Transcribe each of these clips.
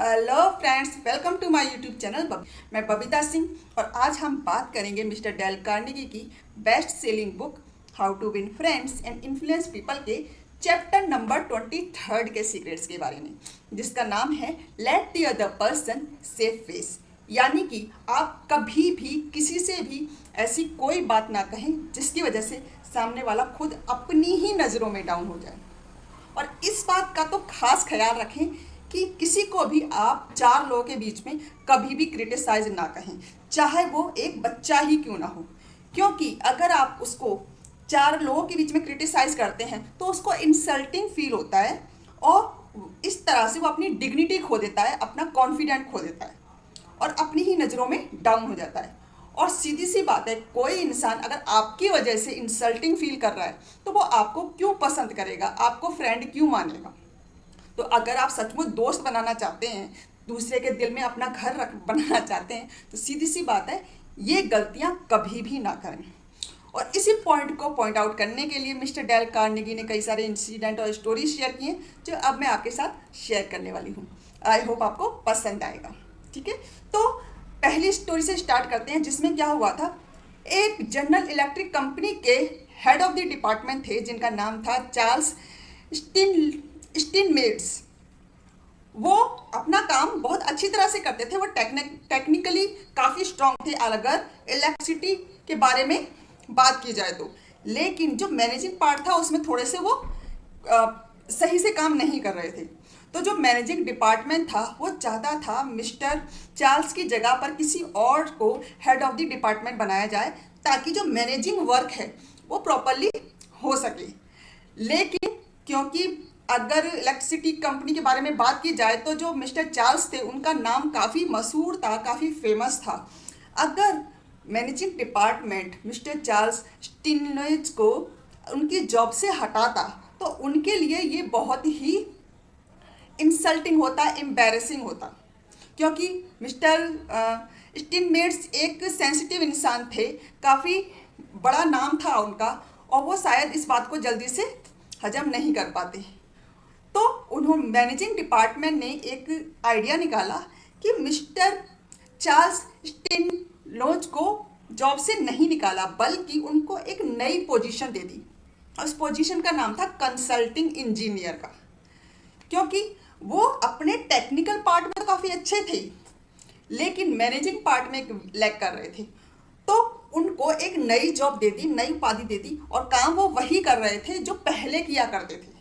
Hello friends, welcome to my YouTube channel. मैं बबीता सिंह और आज हम बात करेंगे मिस्टर डेल कार्नेगी की best selling book how to win friends and influence people के चैप्टर नंबर 23 के सीक्रेट्स के बारे में, जिसका नाम है let the other person save face. यानी कि आप कभी भी किसी से भी ऐसी कोई बात ना कहें जिसकी वजह से सामने वाला खुद अपनी ही नज़रों में डाउन हो जाए। और इस बात का तो खास ख्याल रखें कि किसी को भी आप चार लोगों के बीच में कभी भी क्रिटिसाइज ना कहें, चाहे वो एक बच्चा ही क्यों ना हो। क्योंकि अगर आप उसको चार लोगों के बीच में क्रिटिसाइज करते हैं तो उसको इंसल्टिंग फील होता है और इस तरह से वो अपनी डिग्निटी खो देता है, अपना कॉन्फिडेंट खो देता है और अपनी ही नज़रों में डाउन हो जाता है। और सीधी सी बात है, कोई इंसान अगर आपकी वजह से इंसल्टिंग फील कर रहा है तो वो आपको क्यों पसंद करेगा, आपको फ्रेंड क्यों मानेगा। तो अगर आप सचमुच दोस्त बनाना चाहते हैं, दूसरे के दिल में अपना घर बनाना चाहते हैं, तो सीधी सी बात है, ये गलतियां कभी भी ना करें। और इसी पॉइंट को पॉइंट आउट करने के लिए मिस्टर डेल कार्नेगी ने कई सारे इंसिडेंट और स्टोरी शेयर किए जो अब मैं आपके साथ शेयर करने वाली हूँ। आई होप आपको पसंद आएगा। ठीक है, तो पहली स्टोरी से स्टार्ट करते हैं, जिसमें क्या हुआ था। एक जनरल इलेक्ट्रिक कंपनी के हेड ऑफ द डिपार्टमेंट थे जिनका नाम था चार्ल्स स्टीनमेट्स। वो अपना काम बहुत अच्छी तरह से करते थे, वो टेक्निकली काफ़ी स्ट्रांग थे अगर इलेक्ट्रिसिटी के बारे में बात की जाए तो। लेकिन जो मैनेजिंग पार्ट था उसमें थोड़े से वो सही से काम नहीं कर रहे थे। तो जो मैनेजिंग डिपार्टमेंट था वो चाहता था मिस्टर चार्ल्स की जगह पर किसी और को हेड ऑफ द डिपार्टमेंट बनाया जाए ताकि जो मैनेजिंग वर्क है वो प्रॉपरली हो सके। लेकिन क्योंकि अगर इलेक्ट्रिसिटी कंपनी के बारे में बात की जाए तो जो मिस्टर चार्ल्स थे उनका नाम काफ़ी मशहूर था, काफ़ी फेमस था। अगर मैनेजिंग डिपार्टमेंट मिस्टर चार्ल्स स्टीनमेट्स को उनकी जॉब से हटाता तो उनके लिए ये बहुत ही इंसल्टिंग होता, एम्बैरेसिंग होता। क्योंकि मिस्टर स्टीनमेट्स एक सेंसिटिव इंसान थे, काफ़ी बड़ा नाम था उनका और वो शायद इस बात को जल्दी से हजम नहीं कर पाते। तो उन्होंने मैनेजिंग डिपार्टमेंट ने एक आइडिया निकाला कि मिस्टर चार्ल्स स्टीनमेट्स को जॉब से नहीं निकाला बल्कि उनको एक नई पोजीशन दे दी। उस पोजीशन का नाम था कंसल्टिंग इंजीनियर का। क्योंकि वो अपने टेक्निकल पार्ट में तो काफ़ी अच्छे थे लेकिन मैनेजिंग पार्ट में लैग कर रहे थे, तो उनको एक नई जॉब दे दी, नई उपाधि दे दी और काम वो वही कर रहे थे जो पहले किया करते थे।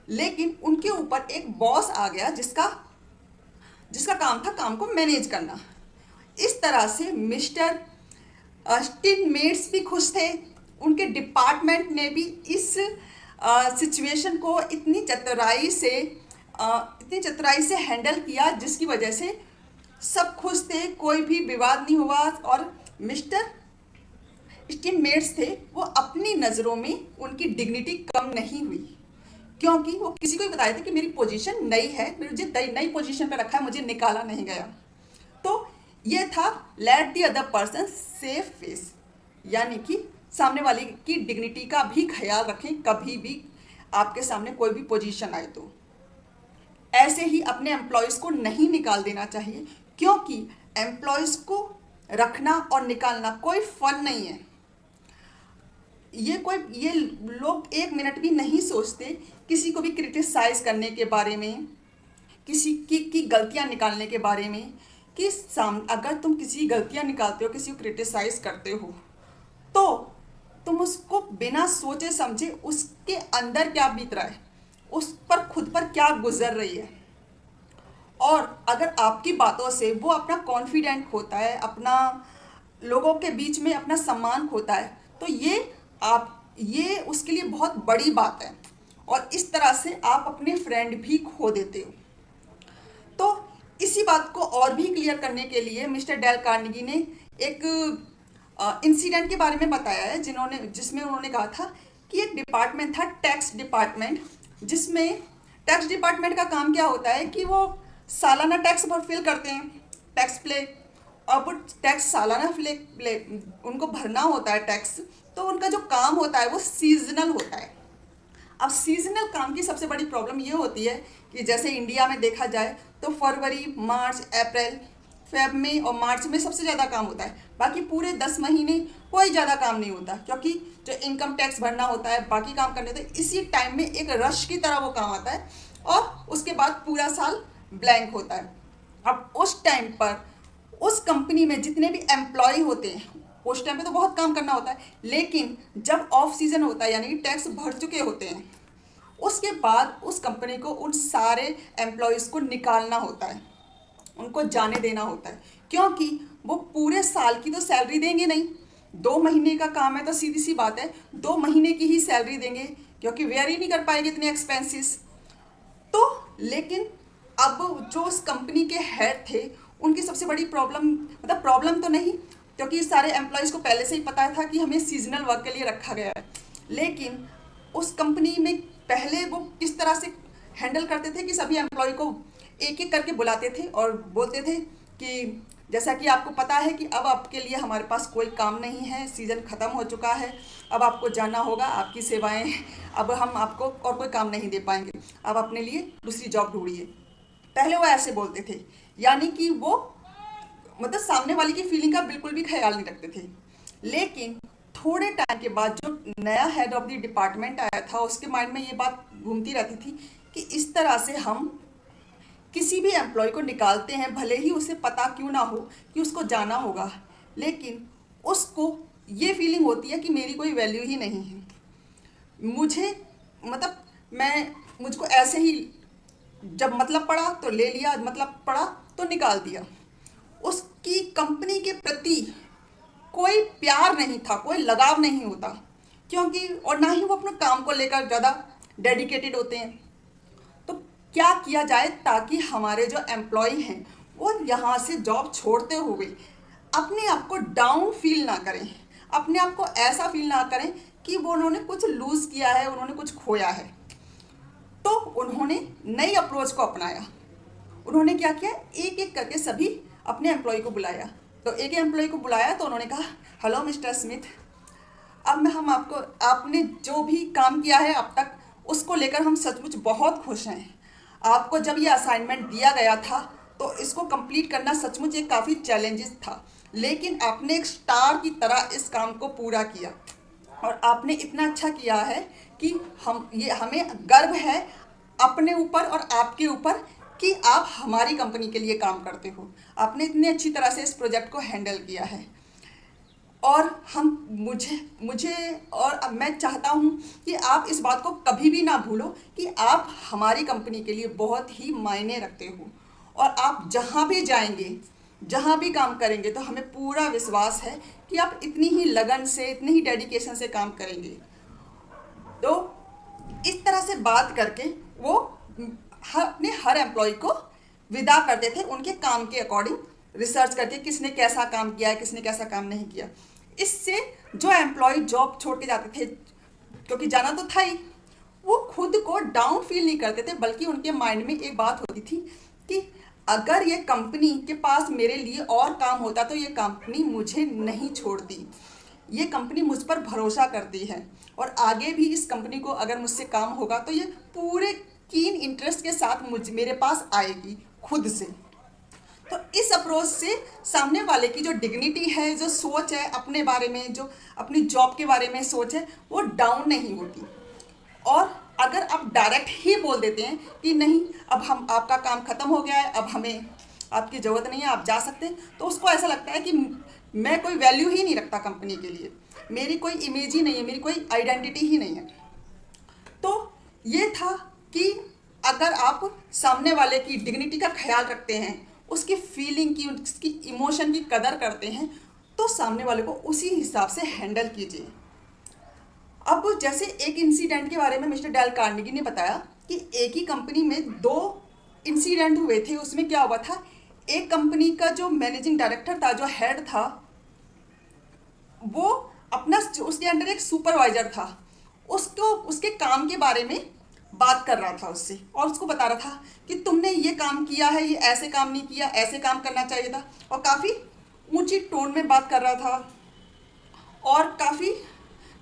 लेकिन उनके ऊपर एक बॉस आ गया जिसका काम था काम को मैनेज करना। इस तरह से मिस्टर स्टीनमेट्स भी खुश थे, उनके डिपार्टमेंट ने भी इस सिचुएशन को इतनी चतुराई से हैंडल किया जिसकी वजह से सब खुश थे, कोई भी विवाद नहीं हुआ और मिस्टर स्टीनमेट्स थे वो अपनी नज़रों में उनकी डिग्निटी कम नहीं हुई। क्योंकि वो किसी को भी बताए थे कि मेरी पोजीशन नई है, मुझे नई पोजीशन पे रखा है, मुझे निकाला नहीं गया। तो ये था late the other person save face, यानी कि सामने वाले की डिग्निटी का भी ख्याल रखें। कभी भी आपके सामने कोई भी पोजीशन आए तो ऐसे ही अपने एम्प्लॉयज़ को नहीं निकाल देना चाहिए, क्योंकि एम्प्लॉयज़ को रखना और निकालना कोई फन नहीं है। ये लोग एक मिनट भी नहीं सोचते किसी को भी क्रिटिसाइज करने के बारे में, किसी की गलतियां निकालने के बारे में। कि अगर तुम किसी की गलतियां निकालते हो, किसी को क्रिटिसाइज करते हो, तो तुम उसको बिना सोचे समझे उसके अंदर क्या बीत रहा है, उस पर खुद पर क्या गुजर रही है। और अगर आपकी बातों से वो अपना कॉन्फिडेंट खोता है, अपना लोगों के बीच में अपना सम्मान खोता है, तो ये उसके लिए बहुत बड़ी बात है और इस तरह से आप अपने फ्रेंड भी खो देते हो। तो इसी बात को और भी क्लियर करने के लिए मिस्टर डेल कार्नेगी ने एक इंसिडेंट के बारे में बताया है जिसमें उन्होंने कहा था कि एक डिपार्टमेंट था टैक्स डिपार्टमेंट, जिसमें टैक्स डिपार्टमेंट का काम क्या होता है कि वो सालाना टैक्स फिल करते हैं, टैक्स प्ले, और वो टैक्स सालाना प्ले उनको भरना होता है टैक्स। तो उनका जो काम होता है वो सीजनल होता है। अब सीजनल काम की सबसे बड़ी प्रॉब्लम ये होती है कि जैसे इंडिया में देखा जाए तो फरवरी, मार्च, अप्रैल, फेब में और मार्च में सबसे ज़्यादा काम होता है। बाकी पूरे 10 महीने कोई ज़्यादा काम नहीं होता, क्योंकि जो इनकम टैक्स भरना होता है, बाकी काम करने होते हैं, इसी टाइम में एक रश की तरह वो काम आता है और उसके बाद पूरा साल ब्लैंक होता है। अब उस टाइम पर उस कंपनी में जितने भी एम्प्लॉय होते हैं, उस टाइम पे तो बहुत काम करना होता है, लेकिन जब ऑफ सीजन होता है यानी कि टैक्स भर चुके होते हैं, उसके बाद उस कंपनी को उन सारे एम्प्लॉयज़ को निकालना होता है, उनको जाने देना होता है, क्योंकि वो पूरे साल की तो सैलरी देंगे नहीं। 2 महीने का काम है तो सीधी सी बात है 2 महीने की ही सैलरी देंगे, क्योंकि वेयर ही नहीं कर पाएंगे इतने एक्सपेंसेस। तो लेकिन अब जो उस कंपनी के हेड थे, उनकी सबसे बड़ी प्रॉब्लम, मतलब प्रॉब्लम तो नहीं, क्योंकि सारे एम्प्लॉयज़ को पहले से ही पता था कि हमें सीजनल वर्क के लिए रखा गया है, लेकिन उस कंपनी में पहले वो किस तरह से हैंडल करते थे कि सभी एम्प्लॉय को एक एक करके बुलाते थे और बोलते थे कि जैसा कि आपको पता है कि अब आपके लिए हमारे पास कोई काम नहीं है, सीज़न ख़त्म हो चुका है, अब आपको जाना होगा, आपकी सेवाएं, अब हम आपको और कोई काम नहीं दे पाएंगे, अब अपने लिए दूसरी जॉब ढूंढिए। पहले वो ऐसे बोलते थे, यानी कि वो मतलब सामने वाले की फीलिंग का बिल्कुल भी ख्याल नहीं रखते थे। लेकिन थोड़े टाइम के बाद जो नया हेड ऑफ द डिपार्टमेंट आया था, उसके माइंड में ये बात घूमती रहती थी कि इस तरह से हम किसी भी एम्प्लॉय को निकालते हैं, भले ही उसे पता क्यों ना हो कि उसको जाना होगा, लेकिन उसको ये फीलिंग होती है कि मेरी कोई वैल्यू ही नहीं है, मुझे मतलब मुझको ऐसे ही जब मतलब पड़ा तो ले लिया, मतलब पड़ा तो निकाल दिया। उसकी कंपनी के प्रति कोई प्यार नहीं था, कोई लगाव नहीं होता, क्योंकि और ना ही वो अपने काम को लेकर ज़्यादा डेडिकेटेड होते हैं। तो क्या किया जाए ताकि हमारे जो एम्प्लॉय हैं वो यहाँ से जॉब छोड़ते हुए अपने आप को डाउन फील ना करें, अपने आप को ऐसा फील ना करें कि वो उन्होंने कुछ लूज़ किया है, उन्होंने कुछ खोया है। तो उन्होंने नई अप्रोच को अपनाया। उन्होंने क्या किया, एक एक करके सभी अपने एम्प्लॉय को बुलाया। तो एक एम्प्लॉय को बुलाया तो उन्होंने कहा, हेलो मिस्टर स्मिथ, अब हम आपको, आपने जो भी काम किया है अब तक, उसको लेकर हम सचमुच बहुत खुश हैं। आपको जब ये असाइनमेंट दिया गया था तो इसको कंप्लीट करना सचमुच एक काफ़ी चैलेंजेस था, लेकिन आपने एक स्टार की तरह इस काम को पूरा किया और आपने इतना अच्छा किया है कि हमें गर्व है अपने ऊपर और आपके ऊपर कि आप हमारी कंपनी के लिए काम करते हो। आपने इतनी अच्छी तरह से इस प्रोजेक्ट को हैंडल किया है और मुझे और अब मैं चाहता हूँ कि आप इस बात को कभी भी ना भूलो कि आप हमारी कंपनी के लिए बहुत ही मायने रखते हो और आप जहाँ भी जाएंगे, जहाँ भी काम करेंगे, तो हमें पूरा विश्वास है कि आप इतनी ही लगन से, इतनी ही डेडिकेशन से काम करेंगे। तो इस तरह से बात करके वो अपने हर एम्प्लॉय को विदा करते थे उनके काम के अकॉर्डिंग, रिसर्च करके किसने कैसा काम किया है, किसने कैसा काम नहीं किया। इससे जो एम्प्लॉय जॉब छोड़ के जाते थे, क्योंकि जाना तो था ही, वो खुद को डाउन फील नहीं करते थे, बल्कि उनके माइंड में एक बात होती थी कि अगर ये कंपनी के पास मेरे लिए और काम होता तो ये कंपनी मुझे नहीं छोड़ती, ये कंपनी मुझ पर भरोसा करती है और आगे भी इस कंपनी को अगर मुझसे काम होगा तो ये पूरे कीन इंटरेस्ट के साथ मेरे पास आएगी खुद से। तो इस अप्रोच से सामने वाले की जो डिग्निटी है, जो सोच है अपने बारे में, जो अपनी जॉब के बारे में सोच है, वो डाउन नहीं होती। और अगर आप डायरेक्ट ही बोल देते हैं कि नहीं, अब हम, आपका काम ख़त्म हो गया है, अब हमें आपकी ज़रूरत नहीं है, आप जा सकते हैं, तो उसको ऐसा लगता है कि मैं कोई वैल्यू ही नहीं रखता कंपनी के लिए, मेरी कोई इमेज ही नहीं है, मेरी कोई आइडेंटिटी ही नहीं है। तो ये था कि अगर आप सामने वाले की डिग्निटी का ख्याल रखते हैं, उसकी फीलिंग की, उसकी इमोशन की कदर करते हैं, तो सामने वाले को उसी हिसाब से हैंडल कीजिए। अब जैसे एक इंसिडेंट के बारे में मिस्टर डेल कार्नेगी ने बताया कि एक ही कंपनी में 2 इंसिडेंट हुए थे। उसमें क्या हुआ था, एक कंपनी का जो मैनेजिंग डायरेक्टर था, जो हेड था, वो अपना, उसके अंडर एक सुपरवाइजर था, उसको उसके काम के बारे में बात कर रहा था उससे और उसको बता रहा था कि तुमने ये काम किया है, ये ऐसे काम नहीं किया, ऐसे काम करना चाहिए था, और काफ़ी ऊंची टोन में बात कर रहा था और काफ़ी,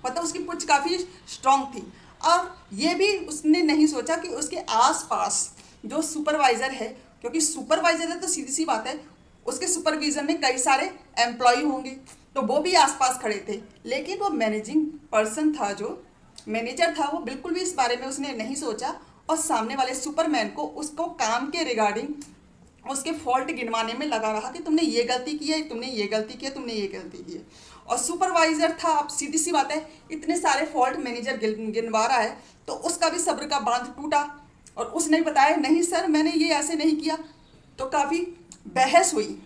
मतलब उसकी पुच काफ़ी स्ट्रांग थी। और ये भी उसने नहीं सोचा कि उसके आसपास जो सुपरवाइज़र है, क्योंकि सुपरवाइजर है तो सीधी सी बात है उसके सुपरविजन में कई सारे एम्प्लॉय होंगे, तो वो भी आसपास खड़े थे। लेकिन वो मैनेजिंग पर्सन था, जो मैनेजर था, वो बिल्कुल भी इस बारे में उसने नहीं सोचा और सामने वाले सुपरमैन को उसको काम के रिगार्डिंग उसके फॉल्ट गिनवाने में लगा रहा कि तुमने ये गलती की है, तुमने ये गलती की है, तुमने ये गलती की है। और सुपरवाइजर था, अब सीधी सी बात है इतने सारे फॉल्ट मैनेजर गिनवा रहा है तो उसका भी सब्र का बांध टूटा और उसने बताया नहीं सर मैंने ये ऐसे नहीं किया। तो काफ़ी बहस हुई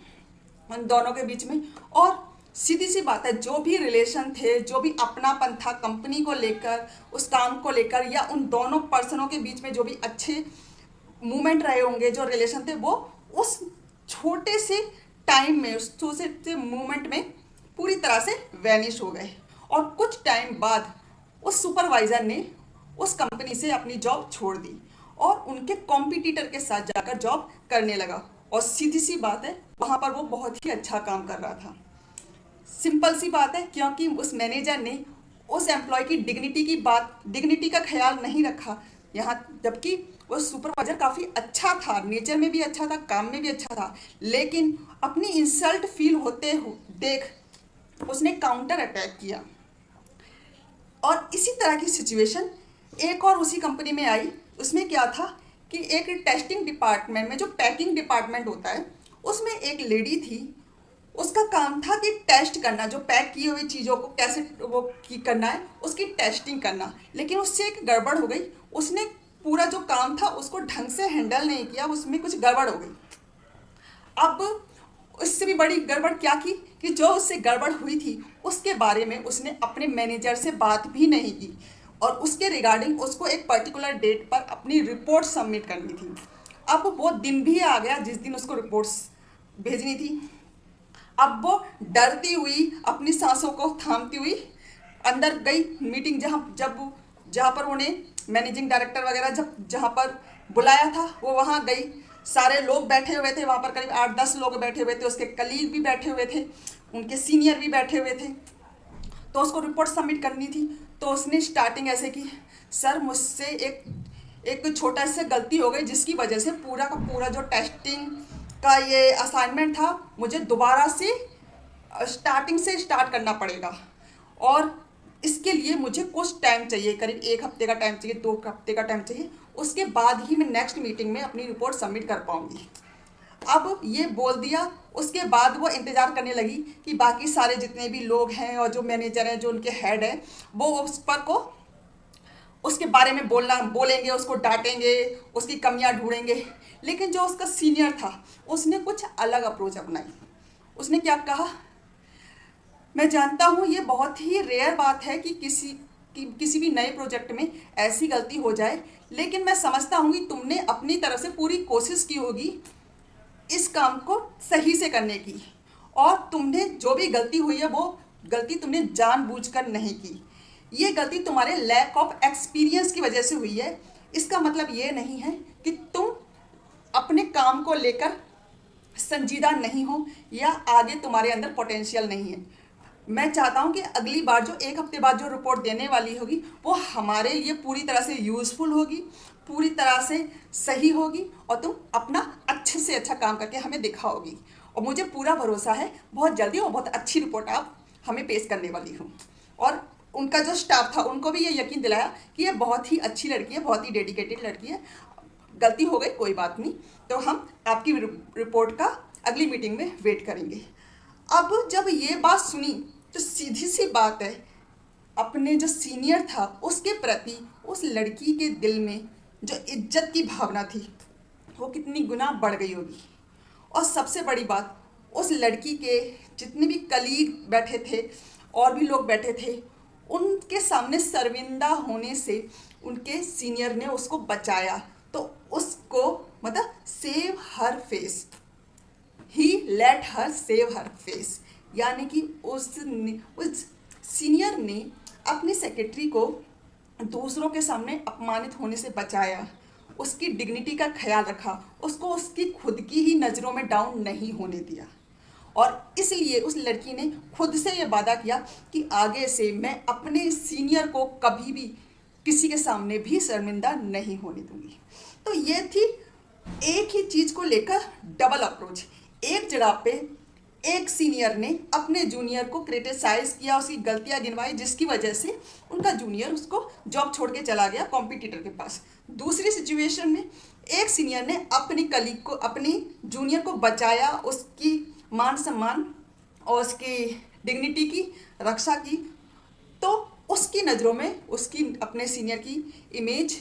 उन दोनों के बीच में। और सीधी सी बात है जो भी रिलेशन थे, जो भी अपनापन था कंपनी को लेकर, उस काम को लेकर, या उन दोनों पर्सनों के बीच में जो भी अच्छे मूवमेंट रहे होंगे, जो रिलेशन थे, वो उस छोटे से टाइम में, उस छोटे से मूवमेंट में पूरी तरह से वैनिश हो गए। और कुछ टाइम बाद उस सुपरवाइज़र ने उस कंपनी से अपनी जॉब छोड़ दी और उनके कॉम्पिटिटर के साथ जाकर जॉब करने लगा। और सीधी सी बात है वहाँ पर वो बहुत ही अच्छा काम कर रहा था। सिंपल सी बात है, क्योंकि उस मैनेजर ने उस एम्प्लॉय की डिग्निटी का ख्याल नहीं रखा। यहाँ जबकि वो सुपरवाइजर काफ़ी अच्छा था, नेचर में भी अच्छा था, काम में भी अच्छा था, लेकिन अपनी इंसल्ट फील होते देख उसने काउंटर अटैक किया। और इसी तरह की सिचुएशन एक और उसी कंपनी में आई। उसमें क्या था कि एक टेस्टिंग डिपार्टमेंट में, जो पैकिंग डिपार्टमेंट होता है, उसमें एक लेडी थी। उसका काम था कि टेस्ट करना, जो पैक किए हुई चीज़ों को कैसे वो करना है, उसकी टेस्टिंग करना। लेकिन उससे एक गड़बड़ हो गई, उसने पूरा जो काम था उसको ढंग से हैंडल नहीं किया, उसमें कुछ गड़बड़ हो गई। अब उससे भी बड़ी गड़बड़ क्या की कि जो उससे गड़बड़ हुई थी उसके बारे में उसने अपने मैनेजर से बात भी नहीं की और उसके रिगार्डिंग उसको एक पर्टिकुलर डेट पर अपनी रिपोर्ट सबमिट करनी थी। अब वो दिन भी आ गया जिस दिन उसको रिपोर्ट्स भेजनी थी। अब वो डरती हुई, अपनी सांसों को थामती हुई अंदर गई मीटिंग, जहाँ पर उन्हें मैनेजिंग डायरेक्टर वगैरह जहाँ पर बुलाया था वो वहाँ गई। सारे लोग बैठे हुए थे वहाँ पर, करीब 8-10 लोग बैठे हुए थे, उसके कलीग भी बैठे हुए थे, उनके सीनियर भी बैठे हुए थे। तो उसको रिपोर्ट सबमिट करनी थी। तो उसने स्टार्टिंग ऐसे की, सर मुझसे एक छोटा सा गलती हो गई जिसकी वजह से पूरा का पूरा जो टेस्टिंग का ये असाइनमेंट था मुझे दोबारा से स्टार्टिंग से स्टार्ट करना पड़ेगा और इसके लिए मुझे कुछ टाइम चाहिए, करीब 1 हफ्ते का टाइम चाहिए, 2 हफ्ते का टाइम चाहिए। उसके बाद ही मैं नेक्स्ट मीटिंग में अपनी रिपोर्ट सबमिट कर पाऊँगी। अब ये बोल दिया। उसके बाद वो इंतज़ार करने लगी कि बाकी सारे जितने भी लोग हैं और जो मैनेजर हैं, जो उनके हेड हैं, वो उस पर को उसके बारे में बोलेंगे, उसको डांटेंगे, उसकी कमियां ढूंढेंगे। लेकिन जो उसका सीनियर था उसने कुछ अलग अप्रोच अपनाई। उसने क्या कहा, मैं जानता हूँ ये बहुत ही रेयर बात है कि किसी भी नए प्रोजेक्ट में ऐसी गलती हो जाए, लेकिन मैं समझता हूँ कि तुमने अपनी तरफ से पूरी कोशिश की होगी इस काम को सही से करने की, और तुमने जो भी गलती हुई है वो गलती तुमने जानबूझकर नहीं की। ये गलती तुम्हारे लैक ऑफ एक्सपीरियंस की वजह से हुई है। इसका मतलब ये नहीं है कि तुम अपने काम को लेकर संजीदा नहीं हो या आगे तुम्हारे अंदर पोटेंशियल नहीं है। मैं चाहता हूँ कि अगली बार जो 1 हफ्ते बाद जो रिपोर्ट देने वाली होगी वो हमारे लिए पूरी तरह से यूज़फुल होगी, पूरी तरह से सही होगी और तुम अपना अच्छे से अच्छा काम करके हमें दिखाओगी। और मुझे पूरा भरोसा है बहुत जल्दी और बहुत अच्छी रिपोर्ट आप हमें पेश करने वाली हो। और उनका जो स्टाफ था उनको भी ये यकीन दिलाया कि ये बहुत ही अच्छी लड़की है, बहुत ही डेडिकेटेड लड़की है, गलती हो गई कोई बात नहीं, तो हम आपकी रिपोर्ट का अगली मीटिंग में वेट करेंगे। अब जब ये बात सुनी तो सीधी सी बात है, अपने जो सीनियर था उसके प्रति उस लड़की के दिल में जो इज्जत की भावना थी वो कितनी गुना बढ़ गई होगी। और सबसे बड़ी बात, उस लड़की के जितने भी कलीग बैठे थे और भी लोग बैठे थे, उनके सामने शर्मिंदा होने से उनके सीनियर ने उसको बचाया। तो उसको मतलब save her face, he let her save her face, यानी कि उस सीनियर ने अपनी सेक्रेटरी को दूसरों के सामने अपमानित होने से बचाया, उसकी डिग्निटी का ख्याल रखा, उसको उसकी खुद की ही नज़रों में डाउन नहीं होने दिया। और इसलिए उस लड़की ने खुद से ये वादा किया कि आगे से मैं अपने सीनियर को कभी भी किसी के सामने भी शर्मिंदा नहीं होने दूंगी। तो ये थी एक ही चीज को लेकर डबल अप्रोच। एक जगह पे एक सीनियर ने अपने जूनियर को क्रिटिसाइज किया, उसकी गलतियां गिनवाई, जिसकी वजह से उनका जूनियर उसको जॉब छोड़ के चला गया कॉम्पिटिटर के पास। दूसरी सिचुएशन में एक सीनियर ने अपनी कलीग को, अपनी जूनियर को बचाया, उसकी मान सम्मान और उसकी डिग्निटी की रक्षा की, तो उसकी नज़रों में उसकी अपने सीनियर की इमेज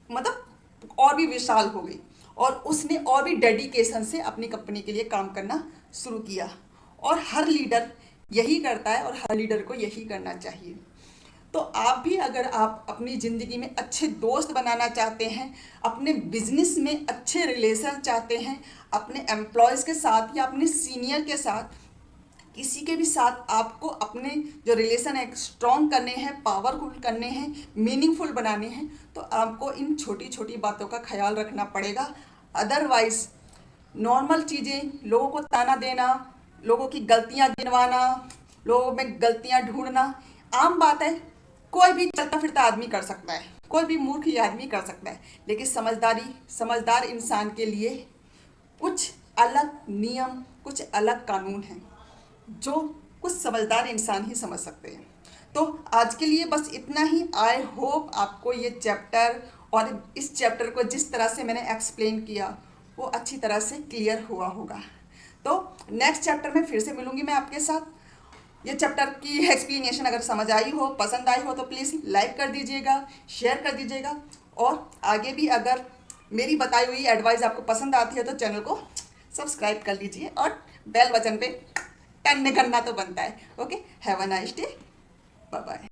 मतलब और भी विशाल हो गई और उसने और भी डेडिकेशन से अपनी कंपनी के लिए काम करना शुरू किया। और हर लीडर यही करता है और हर लीडर को यही करना चाहिए। तो आप भी अगर आप अपनी ज़िंदगी में अच्छे दोस्त बनाना चाहते हैं, अपने बिजनेस में अच्छे रिलेशन चाहते हैं, अपने एम्प्लॉयज़ के साथ या अपने सीनियर के साथ, किसी के भी साथ आपको अपने जो रिलेशन है स्ट्रॉन्ग करने हैं, पावरफुल करने हैं, मीनिंगफुल बनाने हैं, तो आपको इन छोटी छोटी बातों का ख्याल रखना पड़ेगा। अदरवाइज नॉर्मल चीज़ें, लोगों को ताना देना, लोगों की गलतियां गिनवाना, लोगों में गलतियां ढूंढना आम बात है। कोई भी चलता फिरता आदमी कर सकता है, कोई भी मूर्ख ही आदमी कर सकता है, लेकिन समझदार इंसान के लिए कुछ अलग नियम, कुछ अलग कानून हैं जो कुछ समझदार इंसान ही समझ सकते हैं। तो आज के लिए बस इतना ही। आई होप आपको ये चैप्टर और इस चैप्टर को जिस तरह से मैंने एक्सप्लेन किया वो अच्छी तरह से क्लियर हुआ होगा। तो नेक्स्ट चैप्टर में फिर से मिलूंगी मैं आपके साथ। ये चैप्टर की एक्सप्लेनेशन अगर समझ आई हो, पसंद आई हो, तो प्लीज़ लाइक कर दीजिएगा, शेयर कर दीजिएगा, और आगे भी अगर मेरी बताई हुई एडवाइस आपको पसंद आती है तो चैनल को सब्सक्राइब कर लीजिए और बेल बटन पे टन करना तो बनता है। Okay, have a nice day, bye bye.